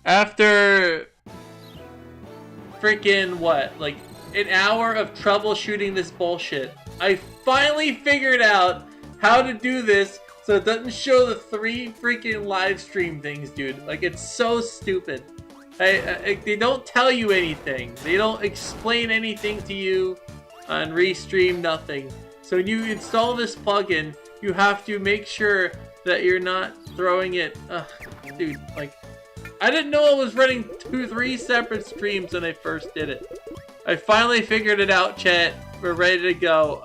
After freaking what, like an hour of troubleshooting this bullshit, I finally figured out how to do this so it doesn't show the 3 freaking live stream things, dude. Like, it's so stupid. They don't tell you anything. They don't explain anything to you on Restream, nothing. So when you install this plugin, you have to make sure that you're not throwing it. Dude, like, I didn't know I was running 3 separate streams when I first did it. I finally figured it out, chat. We're ready to go.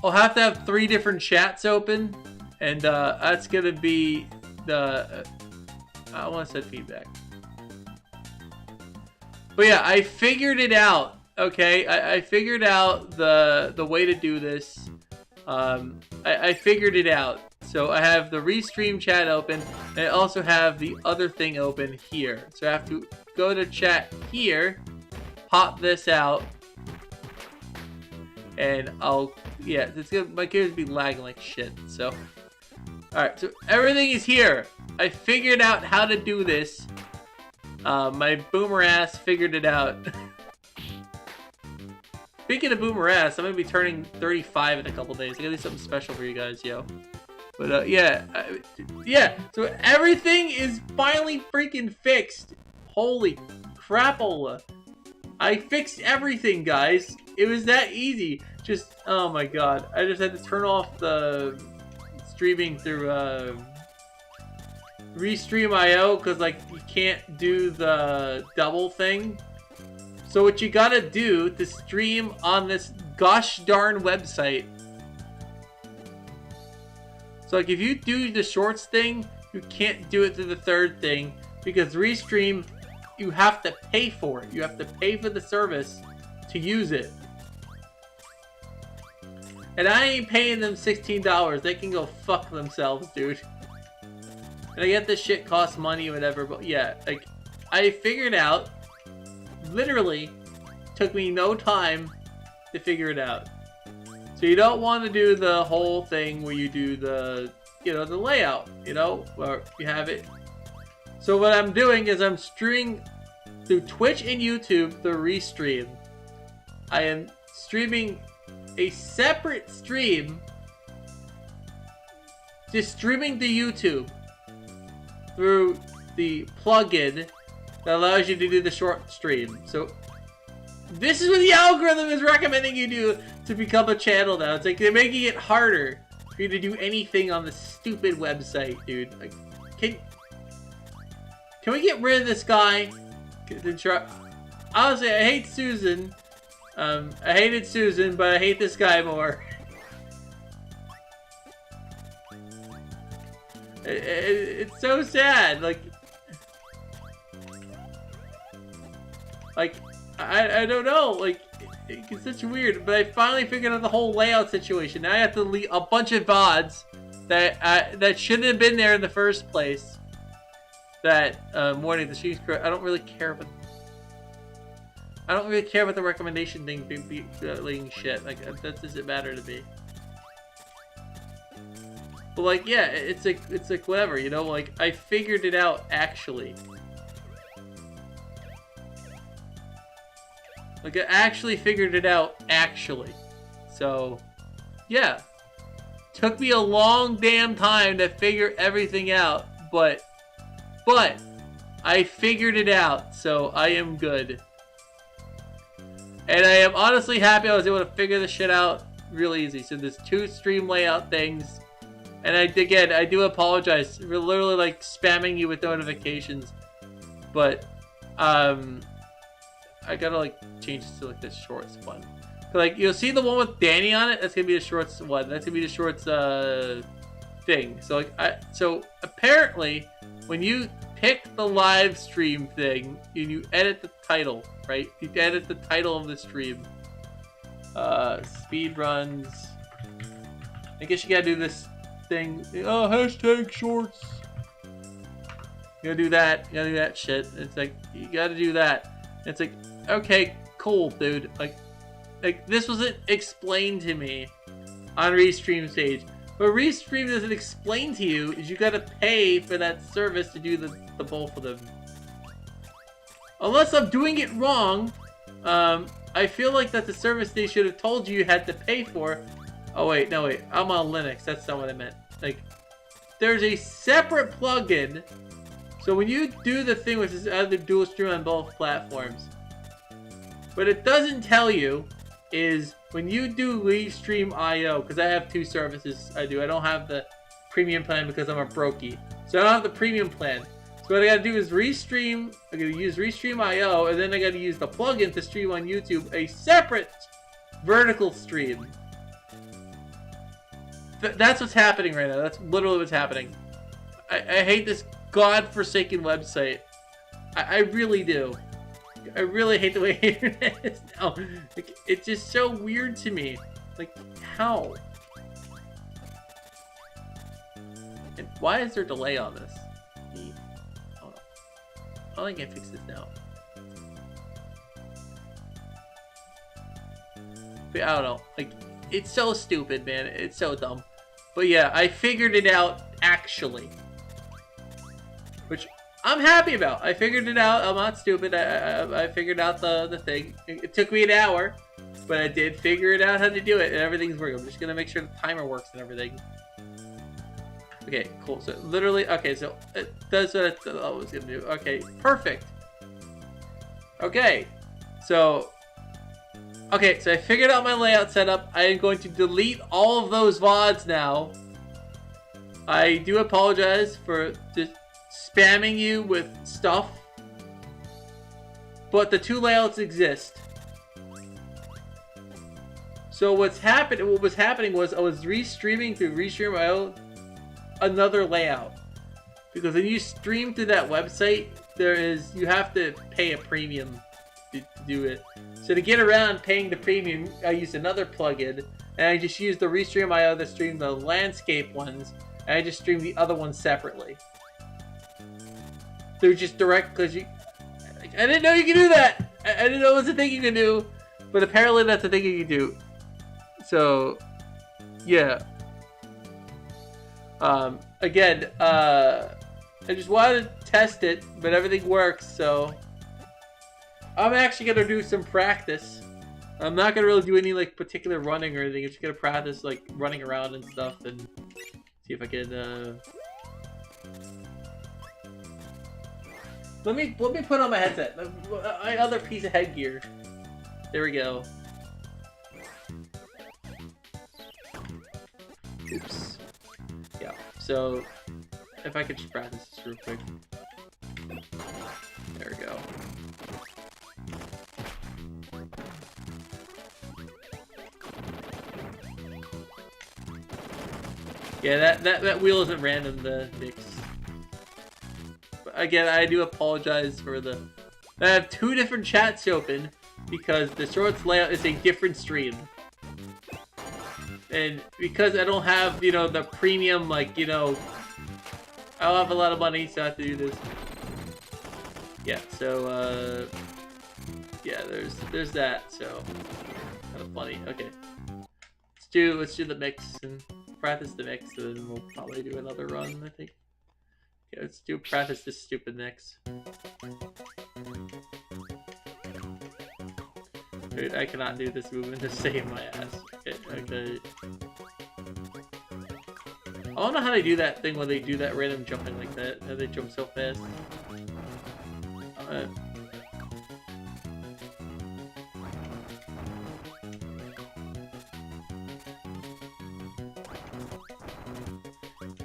I'll have to have 3 different chats open, and that's gonna be the. I want to set feedback. But yeah, I figured it out. Okay, I figured out the way to do this. I figured it out. So I have the Restream chat open, and I also have the other thing open here. So I have to go to chat here, pop this out, and yeah, my computer's be lagging like shit. So, alright, so everything is here. I figured out how to do this. My boomer ass figured it out. Speaking of boomer ass, I'm gonna be turning 35 in a couple days. I gotta do something special for you guys, yo. But yeah, so everything is finally freaking fixed. Holy crapola. I fixed everything, guys. It was that easy. Just, oh my god. I just had to turn off the streaming through Restream.io because, like, you can't do the double thing. So what you gotta do to stream on this gosh darn website. So like if you do the shorts thing, you can't do it through the third thing because Restream, you have to pay for it. You have to pay for the service to use it. And I ain't paying them $16. They can go fuck themselves, dude. And I get this shit costs money or whatever, but yeah, like I figured out, literally took me no time to figure it out. So you don't want to do the whole thing where you do the, the layout, where you have it. So what I'm doing is I'm streaming through Twitch and YouTube the Restream. I am streaming a separate stream, just streaming to YouTube through the plugin that allows you to do the short stream. So this is what the algorithm is recommending you do to become a channel now. It's like they're making it harder for you to do anything on this stupid website, dude. Like, can we get rid of this guy? Honestly, I hate Susan. I hated Susan, but I hate this guy more. It's so sad. Like I don't know. Like, it's such weird. But I finally figured out the whole layout situation. Now I have to delete a bunch of VODs that shouldn't have been there in the first place. That warning the stream's correct. I don't really care about the recommendation thing being shit. Like, that doesn't matter to me. But like, yeah, it's like whatever, like I figured it out actually. Like I actually figured it out actually. So, yeah. Took me a long damn time to figure everything out, but I figured it out, so I am good. And I am honestly happy I was able to figure this shit out real easy. So there's 2 stream layout things. And I do apologize for literally like spamming you with notifications. But I gotta like change this to like the shorts one. Like you'll see the one with Danny on it, that's gonna be the shorts one. That's gonna be the shorts thing. So like so apparently when you pick the live stream thing and you edit the title, right? You edit the title of the stream. Speedruns. I guess you gotta do this thing. Oh, hashtag shorts. You gotta do that. You gotta do that shit. It's like you gotta do that. It's like, okay, cool, dude. Like this wasn't explained to me on Restream stage. What Restream doesn't explain to you is you gotta pay for that service to do the both of them. Unless I'm doing it wrong, I feel like that the service they should have told you had to pay for. Oh wait, no wait, I'm on Linux. That's not what I meant. Like, there's a separate plugin. So when you do the thing which is either dual stream on both platforms, what it doesn't tell you is when you do Restream.io, because I have 2 services I do. I don't have the premium plan because I'm a brokey. So I don't have the premium plan. So what I gotta do is Restream, I gotta use Restream.io, and then I gotta use the plugin to stream on YouTube, a separate vertical stream. That's what's happening right now. That's literally what's happening. I hate this godforsaken website. I really do. I really hate the way internet is now. Like, it's just so weird to me. Like, how? And why is there delay on this? I think I can fix this now. But I don't know. Like, it's so stupid, man. It's so dumb. But yeah, I figured it out, actually. Which I'm happy about. I figured it out. I'm not stupid. I figured out the thing. It took me an hour, but I did figure it out how to do it, and everything's working. I'm just gonna make sure the timer works and everything. Okay, cool. So literally, okay, so it does what I thought I was gonna do. Okay, perfect. Okay, so I figured out my layout setup. I am going to delete all of those VODs now. I do apologize for just spamming you with stuff, but the 2 layouts exist. So what was happening was I was restreaming through Restream.io another layout, because when you stream through that website, you have to pay a premium to do it. So to get around paying the premium, I used another plugin, and I just used the Restream.io to stream the landscape ones, and I just streamed the other ones separately. They're just direct, because I didn't know you could do that! I didn't know it was a thing you could do, but apparently that's a thing you can do. So, yeah. Again, I just wanted to test it, but everything works, so I'm actually gonna do some practice. I'm not gonna really do any like particular running or anything. I'm just gonna practice like running around and stuff and see if I can. Let me put on my headset. My other piece of headgear. There we go. Oops. Yeah. So if I could just practice this real quick. There we go. Yeah, that wheel isn't random, the mix. But again, I do apologize for the... I have 2 different chats open because the shorts layout is a different stream. And because I don't have, you know, the premium, like, you know... I don't have a lot of money, so I have to do this. Yeah, so, yeah, there's that, so... kind of funny. Okay. Let's do the mix and practice the mix, and then we'll probably do another run, I think. Okay, let's practice this stupid mix. Dude, I cannot do this movement to save my ass. Okay. I don't know how they do that thing when they do that random jumping like that. How they jump so fast.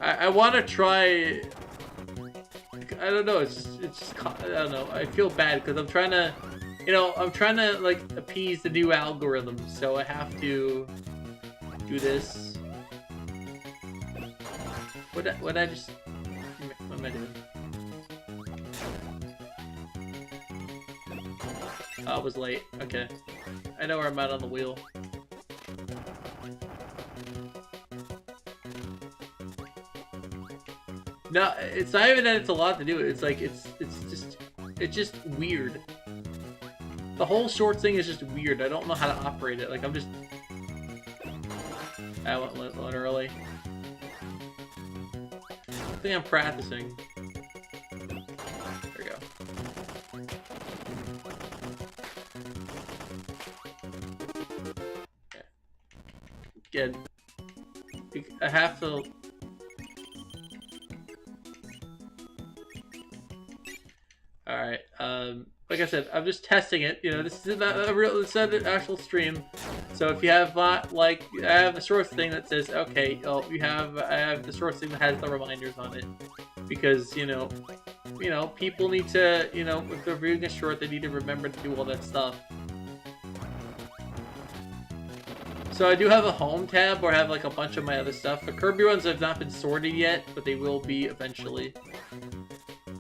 I want to try. I don't know. It's just I don't know. I feel bad because I'm trying to, I'm trying to like appease the new algorithm, so I have to do this. What I just? What am I doing? Oh, I was late. Okay, I know where I'm at on the wheel. No, it's not even that it's a lot to do. It's like it's just weird. The whole short thing is just weird. I don't know how to operate it. Like I'm just. I went early. I think I'm practicing. There we go. Okay. Again, I have to. Alright, like I said, I'm just testing it. This is not a real, it's not an actual stream. So if you have like, I have the shorts thing that says, okay, I have the shorts thing that has the reminders on it. Because, people need to, if they're viewing a short, they need to remember to do all that stuff. So I do have a home tab where I have like a bunch of my other stuff. The Kirby ones have not been sorted yet, but they will be eventually.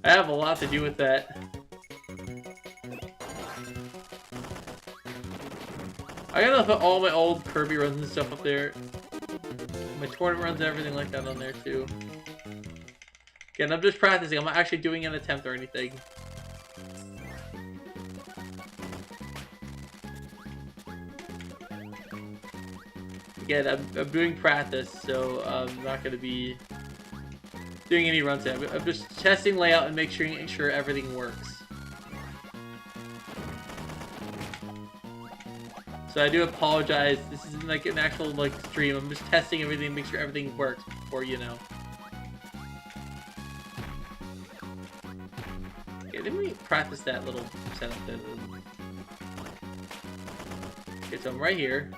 I have a lot to do with that. I gotta put all my old Kirby runs and stuff up there. My tournament runs and everything like that on there too. Again, I'm just practicing. I'm not actually doing an attempt or anything. Again, I'm doing practice, so I'm not gonna be doing any runs yet. I'm just testing layout and making sure everything works. So I do apologize. This isn't like an actual like stream. I'm just testing everything, make sure everything works before Okay, let me practice that little setup there. Okay, so I'm right here.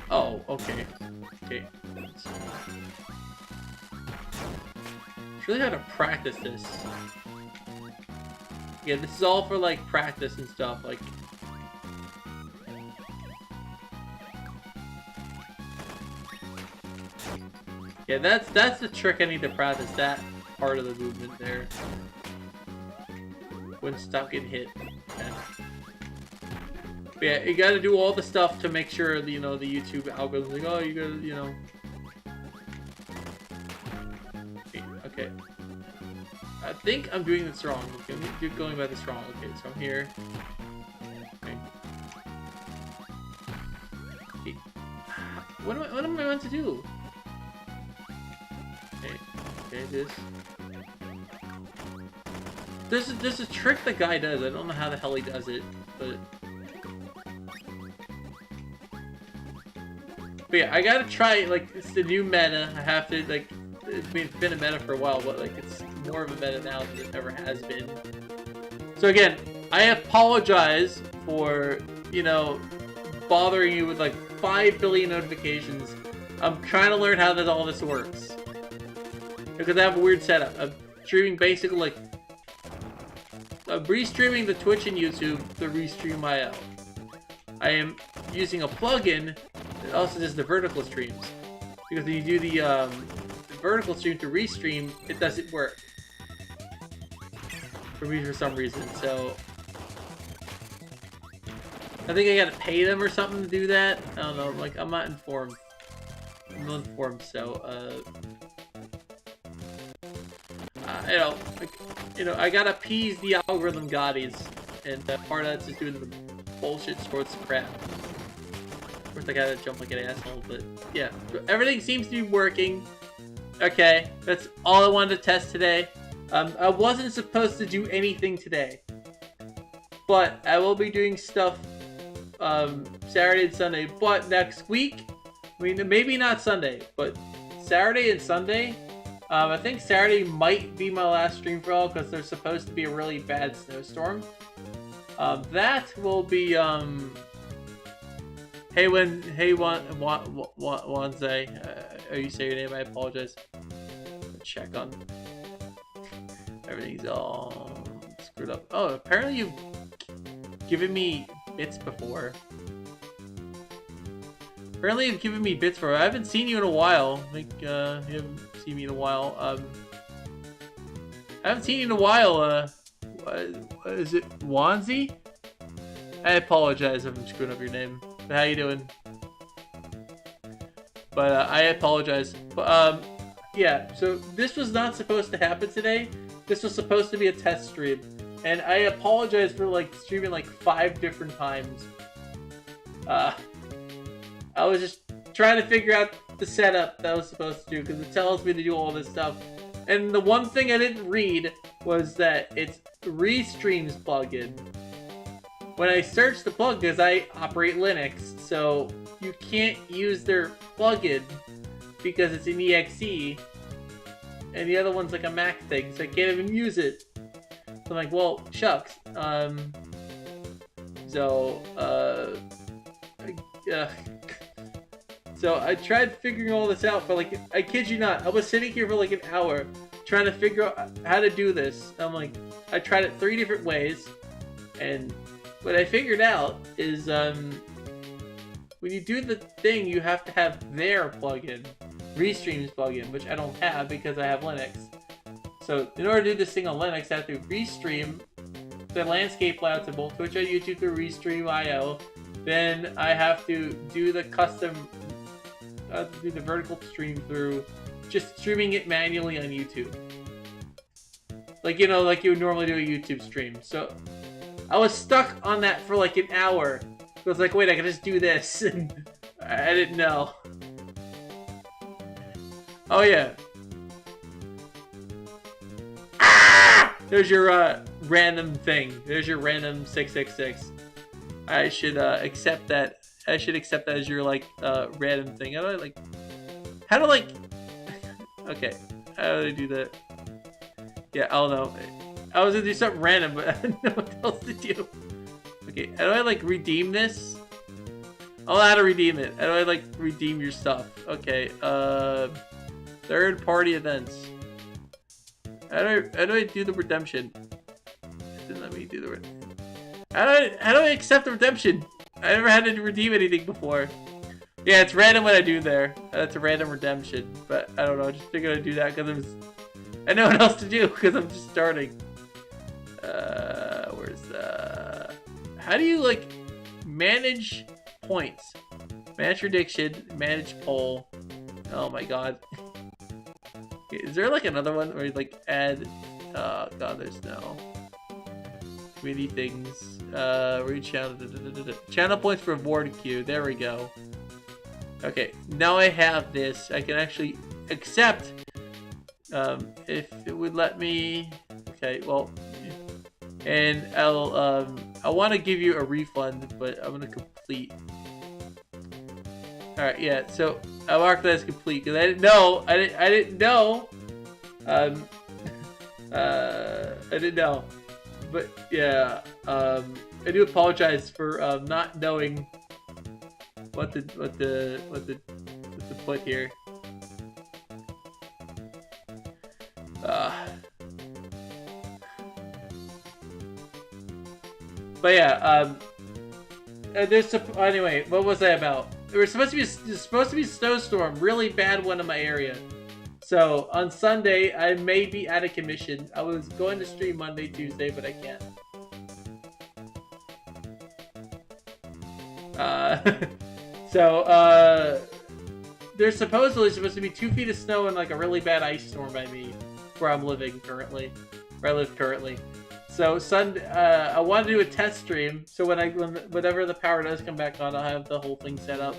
Oh, okay. Okay. It's really hard to practice this. Yeah, this is all for like practice and stuff. Like, yeah, that's the trick I need to practice. That part of the movement there. Wouldn't stop getting hit. Okay. But yeah, you gotta do all the stuff to make sure, the YouTube algorithm's like, oh, you gotta, Okay. I think I'm doing this wrong. Okay, I'm going by this wrong. Okay, so I'm here. Okay. What am I meant to do? Okay, There's a trick the guy does. I don't know how the hell he does it, but yeah, I gotta try. Like, it's the new meta. I have to like. It's been a meta for a while, but like it's more of a meta now than it ever has been. So again, I apologize for bothering you with like 5 billion notifications. I'm trying to learn how all this works because I have a weird setup. I'm streaming basically like. I'm restreaming the Twitch and YouTube to restream IO. I am using a plugin that also does the vertical streams. Because when you do the vertical stream to restream, it doesn't work. For me, for some reason. So, I think I gotta pay them or something to do that. I don't know. Like, I'm not informed. I'm not informed, so, I gotta appease the algorithm goddies, and part of that's just doing the bullshit sports crap. Of course, I gotta jump like an asshole, but yeah, everything seems to be working. Okay, that's all I wanted to test today. I wasn't supposed to do anything today, but I will be doing stuff Saturday and Sunday. But next week, I mean, maybe not Sunday, but Saturday and Sunday. I think Saturday might be my last stream for all because there's supposed to be a really bad snowstorm. That will be Wanze. Are you saying your name? I apologize. Check on everything's all screwed up. Oh, apparently you've given me bits before. Apparently you've given me bits before. I haven't seen you in a while. I think you haven't seen me in a while. I haven't seen you in a while. What is it? Wanzi? I apologize if I'm screwing up your name. But how you doing? But I apologize. But yeah, so this was not supposed to happen today. This was supposed to be a test stream. And I apologize for like streaming like 5 different times. I was just trying to figure out the setup that I was supposed to do because it tells me to do all this stuff. And the one thing I didn't read was that it's Restream's plugin. When I searched the plugins, I operate Linux, so you can't use their plugin because it's an EXE, and the other one's like a Mac thing, so I can't even use it. So I'm like, well, shucks. So I tried figuring all this out, but like, I kid you not, I was sitting here for like an hour trying to figure out how to do this. I'm like, I tried it 3 different ways, and what I figured out is when you do the thing, you have to have their plugin, Restream's plugin, which I don't have because I have Linux. So in order to do this thing on Linux, I have to Restream the landscape layouts of both Twitch and YouTube through Restream.io. Then I have to do the custom, do the vertical stream through just streaming it manually on YouTube. Like, you know, like you would normally do a YouTube stream. So I was stuck on that for like an hour. I was like, wait, I can just do this. And I didn't know. Oh, yeah. Ah! There's your random thing. There's your random 666. I should accept that. I should accept that as your like random thing. How do I like? How do like? Okay, how do I do that? Yeah, I don't know. I was gonna do something random, but I didn't know what else to do. Okay, how do I like redeem this? I don't know how to redeem it. How do I like redeem your stuff? Okay, third party events. How do I do the redemption? It didn't let me do the redemption. How do I accept the redemption? I never had to redeem anything before. Yeah, it's random what I do there. That's a random redemption. But I don't know, I just figured I'd do that because I know what else to do because I'm just starting. Where's the... How do you, like, manage points? Manage prediction, manage poll. Oh my god. Is there, like, another one where you, like, add... Oh god, there's no... Community things. Read channel. Channel points for reward queue. There we go. Okay, now I have this. I can actually accept. If it would let me. Okay, well, and I want to give you a refund, but I'm gonna complete. All right, yeah. So I marked that as complete because I didn't know. I didn't know. I didn't know. But yeah, I do apologize for not knowing what to put here. But yeah, there's anyway. What was I about? There was supposed to be a snowstorm, really bad one in my area. So on Sunday, I may be out of commission. I was going to stream Monday, Tuesday, but I can't. There's supposedly supposed to be 2 feet of snow and like a really bad ice storm by me, where I'm living currently, where I live currently. So Sunday, I want to do a test stream. So whenever the power does come back on, I'll have the whole thing set up.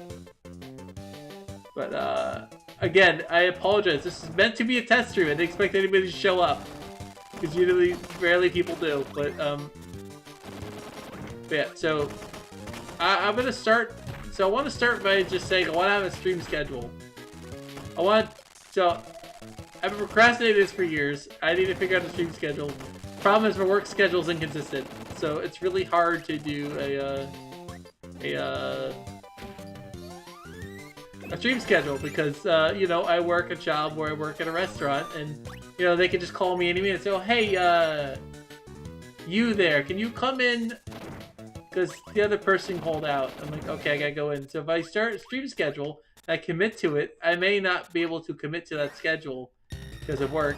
But again, I apologize. This is meant to be a test stream. I didn't expect anybody to show up. Because usually, rarely people do. But, yeah, so, I'm going to start. So, I want to start by just saying I want to have a stream schedule. I've been procrastinating this for years. I need to figure out a stream schedule. Problem is, my work schedule is inconsistent. so it's really hard to do a stream schedule because you know, I work a job where I work at a restaurant, and you know, they can just call me any minute and say, oh, hey, you there, can you come in? Because the other person called out. I'm like, okay, I gotta go in. So if I start a stream schedule, I commit to it, I may not be able to commit to that schedule because of work.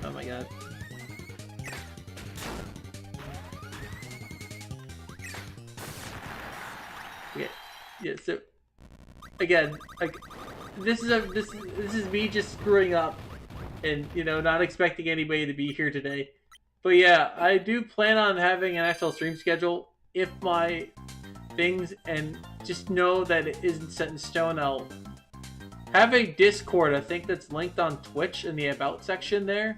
Oh my god. Okay. Yeah, so again, like this is me just screwing up and, you know, not expecting anybody to be here today. But yeah, I do plan on having an actual stream schedule if my things, and just know that it isn't set in stone. I'll have a Discord, I think that's linked on Twitch in the About section there.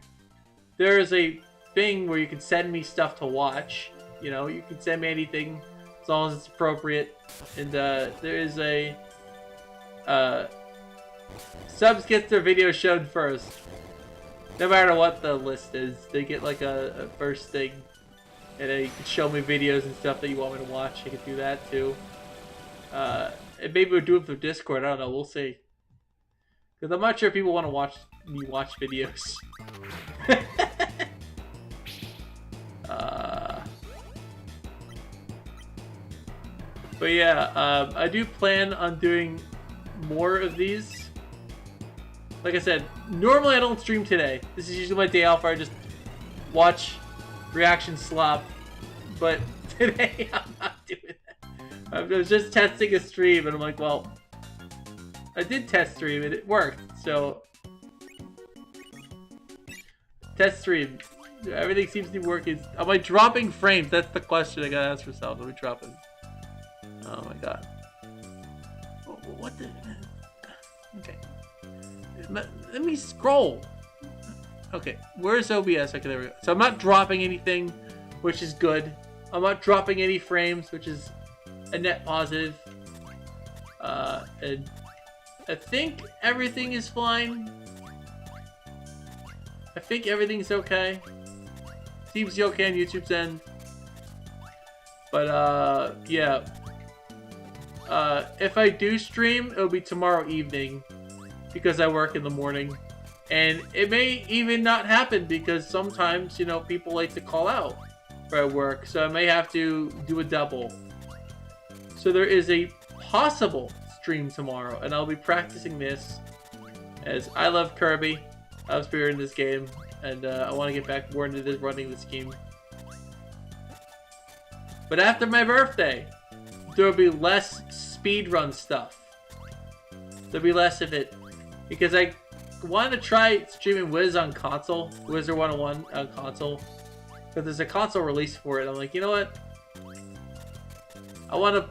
There is a thing where you can send me stuff to watch. You know, you can send me anything as long as it's appropriate. And there is a subs gets their video shown first. No matter what the list is, they get like a first thing. And then you can show me videos and stuff that you want me to watch. You can do that too. And maybe we'll do it through Discord. I don't know. We'll see. Because I'm not sure if people want to watch me watch videos. But yeah, I do plan on doing more of these. Like I said, normally I don't stream today. This is usually my day off where I just watch reaction slop. But today I'm not doing that. I was just testing a stream and I'm like, well, I did test stream and it worked. So, test stream. Everything seems to be working. Am I dropping frames? That's the question I gotta ask myself. Am I dropping? Oh my god. What the? Okay. Let me scroll. Okay, where's OBS? Okay, there we go. So I'm not dropping anything, which is good. I'm not dropping any frames, which is a net positive. And I think everything is fine. I think everything's okay. Seems okay on YouTube's end. But yeah. If I do stream, it'll be tomorrow evening because I work in the morning. And it may even not happen because sometimes, you know, people like to call out where I work. So I may have to do a double. So there is a possible stream tomorrow. And I'll be practicing this as I love Kirby. I was in this game. And I want to get back more into this, running this game. But after my birthday, there will be less speedrun stuff. There'll be less of it. Because I wanted to try streaming Wiz on console. Wizard 101 on console. Because there's a console release for it. I'm like, you know what? I want to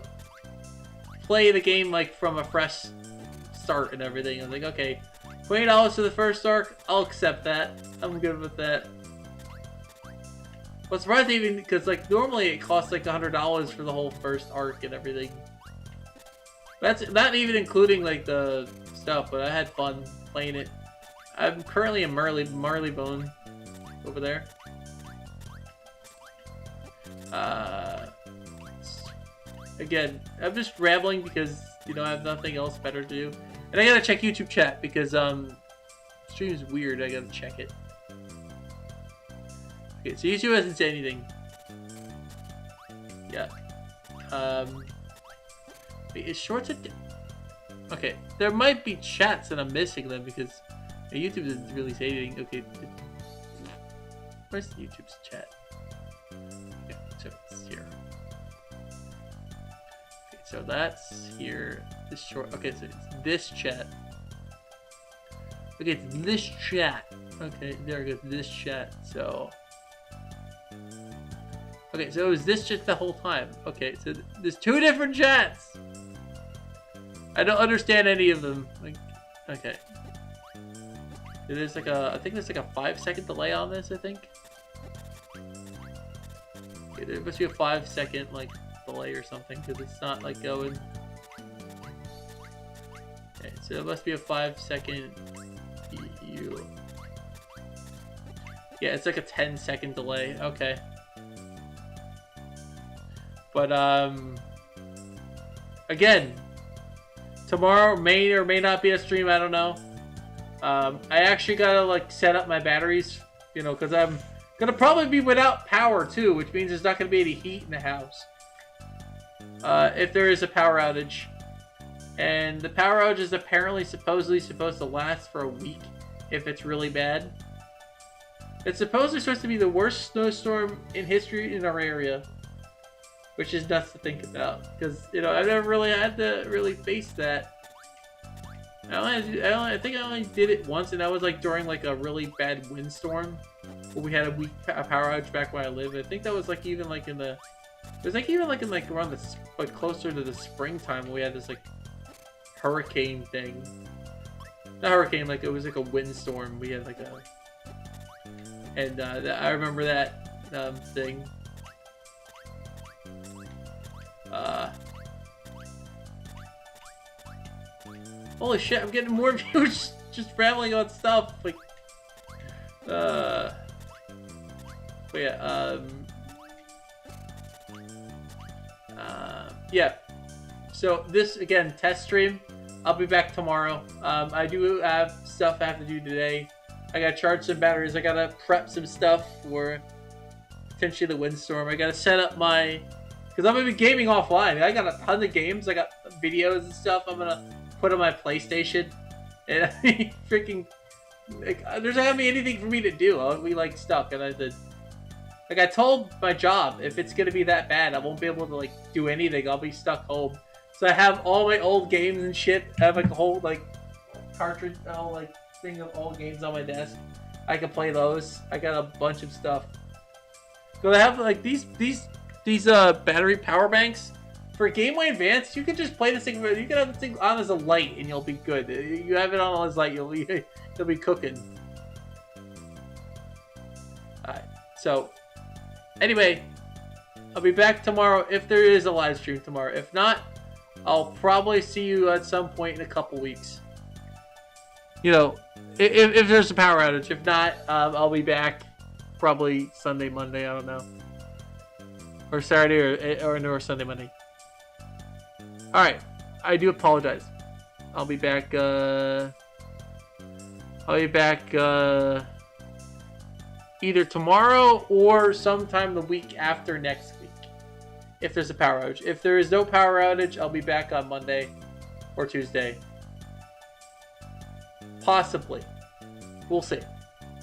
play the game like from a fresh start and everything. I'm like, okay, $20 for the first arc, I'll accept that. I'm good with that. What's surprising even because like normally it costs like $100 for the whole first arc and everything. That's not even including like the stuff, but I had fun playing it. I'm currently in Marleybone over there. Again, I'm just rambling because, you know, I have nothing else better to do. And I gotta check YouTube chat because stream is weird. I gotta check it. Okay, so YouTube hasn't said anything. Yeah. Wait, is shorts a... Okay, there might be chats and I'm missing them because YouTube doesn't really say anything. Okay. Where's YouTube's chat? Okay, so it's here. Okay, so that's here. This short... Okay, so it's this chat. Okay, it's this chat. Okay, there goes this chat. So... Okay, so it was this chat the whole time. Okay, so there's two different chats. I don't understand any of them. Like, okay. There's like a, I think there's like a 5-second delay on this, I think. Okay, there must be a 5-second like delay or something because it's not like going. Okay, so it must be a 5-second. Yeah, it's like a 10-second delay. Okay. But, again, tomorrow may or may not be a stream, I don't know. I actually gotta, like, set up my batteries, you know, because I'm gonna probably be without power, too, which means there's not gonna be any heat in the house. If there is a power outage. And the power outage is apparently supposedly supposed to last for a week if it's really bad. It's supposedly supposed to be the worst snowstorm in history in our area. Which is nuts to think about. Because, you know, I've never really had to really face that. I think I only did it once, and that was like during like a really bad windstorm. Where we had a weak power outage back where I live. I think that was like even like in the... It was like even like in like around the... Like closer to the springtime when we had this like... hurricane thing. Not hurricane, like it was like a windstorm. We had like a... And I remember that thing. Holy shit, I'm getting more views just rambling on stuff. Like, but yeah, yeah. So this, again, test stream. I'll be back tomorrow. I do have stuff I have to do today. I gotta charge some batteries. I gotta prep some stuff for potentially the windstorm. I gotta set up my... Because I'm gonna be gaming offline. I got a ton of games. I got videos and stuff I'm gonna put on my PlayStation. And I mean, freaking... Like, there's not gonna be anything for me to do. I'll be, like, stuck. And I said... Like, I told my job, if it's gonna be that bad, I won't be able to, like, do anything. I'll be stuck home. So I have all my old games and shit. I have, like, a whole, like, cartridge, whole, like, thing of old games on my desk. I can play those. I got a bunch of stuff. So I have, like, these battery power banks. For Game Boy Advance, you can just play this thing. You can have this thing on as a light, and you'll be good. You have it on as light, you'll be cooking. Alright, so anyway, I'll be back tomorrow if there is a live stream tomorrow. If not, I'll probably see you at some point in a couple weeks. You know, if there's a power outage. If not, I'll be back probably Sunday, Monday. I don't know. Or Saturday or Sunday, Monday. Alright. I do apologize. I'll be back, either tomorrow or sometime the week after next week. If there's a power outage. If there is no power outage, I'll be back on Monday or Tuesday. Possibly. We'll see.